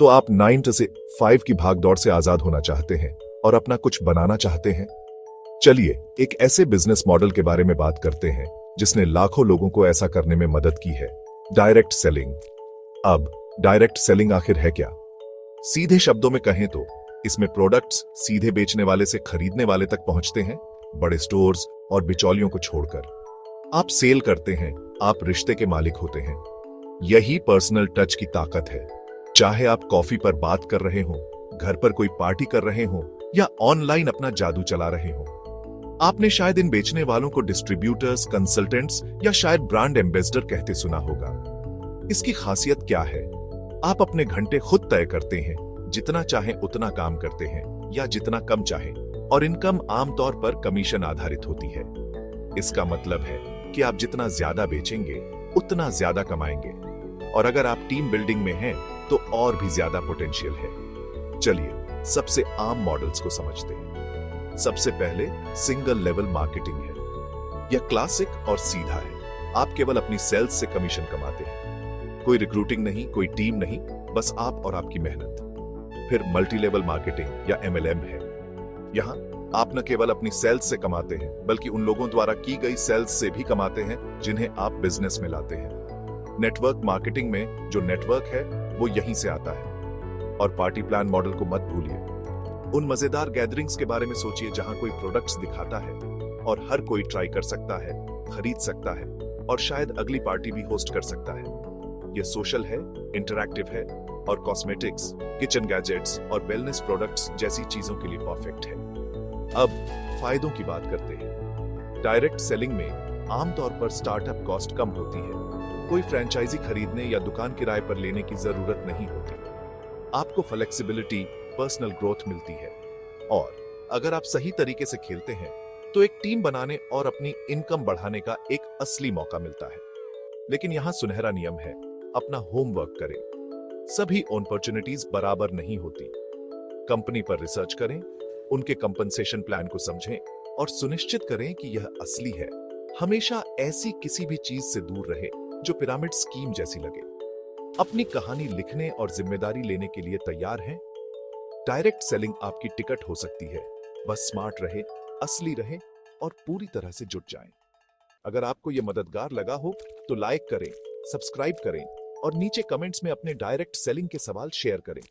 तो आप 9 से 5 की भागदौड़ से आजाद होना चाहते हैं और अपना कुछ बनाना चाहते हैं। चलिए एक ऐसे बिजनेस मॉडल के बारे में बात करते हैं जिसने लाखों लोगों को ऐसा करने में मदद की है, डायरेक्ट सेलिंग। अब डायरेक्ट सेलिंग आखिर है क्या? सीधे शब्दों में कहें तो इसमें प्रोडक्ट्स सीधे बेचने वाले से खरीदने वाले तक पहुंचते हैं, बड़े स्टोर्स और बिचौलियों को छोड़कर। आप सेल करते हैं, आप रिश्ते के मालिक होते हैं। यही पर्सनल टच की ताकत है। चाहे आप कॉफी पर बात कर रहे हो, घर पर कोई पार्टी कर रहे हो या ऑनलाइन अपना जादू चला रहे हो, आपने शायद इन बेचने वालों को डिस्ट्रीब्यूटर्स, कंसल्टेंट्स या शायद ब्रांड एम्बेसडर कहते सुना होगा। इसकी खासियत क्या है? आप अपने घंटे खुद तय करते हैं, जितना चाहें उतना काम करते हैं या जितना कम चाहें, और इनकम आमतौर पर कमीशन आधारित होती है। इसका मतलब है कि आप जितना ज्यादा बेचेंगे उतना ज्यादा कमाएंगे, और अगर आप टीम बिल्डिंग में हैं तो और भी ज्यादा पोटेंशियल है। चलिए सबसे आम मॉडल्स को समझते हैं। सबसे पहले सिंगल लेवल मार्केटिंग है। यह क्लासिक और सीधा है। आप केवल अपनी सेल्स से कमीशन कमाते हैं। कोई रिक्रूटिंग नहीं, कोई टीम नहीं, बस आप और आपकी मेहनत। फिर मल्टी लेवल मार्केटिंग या MLM है। यहां आप न केवल अपनी सेल्स से कमाते हैं बल्कि उन लोगों द्वारा की गई सेल्स से भी कमाते हैं जिन्हें आप बिजनेस में लाते हैं। नेटवर्क मार्केटिंग में जो नेटवर्क है वो यहीं से आता है। और पार्टी प्लान मॉडल को मत भूलिए। उन मजेदार गैदरिंग्स के बारे में सोचिए जहां कोई प्रोडक्ट्स दिखाता है और हर कोई ट्राई कर सकता है, खरीद सकता है और शायद अगली पार्टी भी होस्ट कर सकता है। यह सोशल है, इंटरैक्टिव है और कॉस्मेटिक्स, किचन गैजेट्स और वेलनेस प्रोडक्ट्स जैसी चीजों के लिए परफेक्ट है। अब फायदों की बात करते हैं। डायरेक्ट सेलिंग में आमतौर पर स्टार्टअप कॉस्ट कम होती है। कोई फ्रेंचाइजी खरीदने या दुकान किराए पर लेने की जरूरत नहीं होती। आपको फ्लेक्सिबिलिटी, पर्सनल ग्रोथ मिलती है, और अगर आप सही तरीके से खेलते हैं तो एक टीम बनाने और अपनी इनकम बढ़ाने का एक असली मौका मिलता है। लेकिन यहां सुनहरा नियम है, अपना होमवर्क करें। सभी अपॉर्चुनिटीज बराबर नहीं होती। कंपनी पर रिसर्च करें, उनके कंपनसेशन प्लान को समझें और सुनिश्चित करें कि यह असली है। हमेशा ऐसी किसी भी चीज से दूर रहे जो पिरामिड स्कीम जैसी लगे। अपनी कहानी लिखने और जिम्मेदारी लेने के लिए तैयार हैं? डायरेक्ट सेलिंग आपकी टिकट हो सकती है। बस स्मार्ट रहे, असली रहे और पूरी तरह से जुट जाएं। अगर आपको यह मददगार लगा हो तो लाइक करें, सब्सक्राइब करें और नीचे कमेंट्स में अपने डायरेक्ट सेलिंग के सवाल शेयर करें।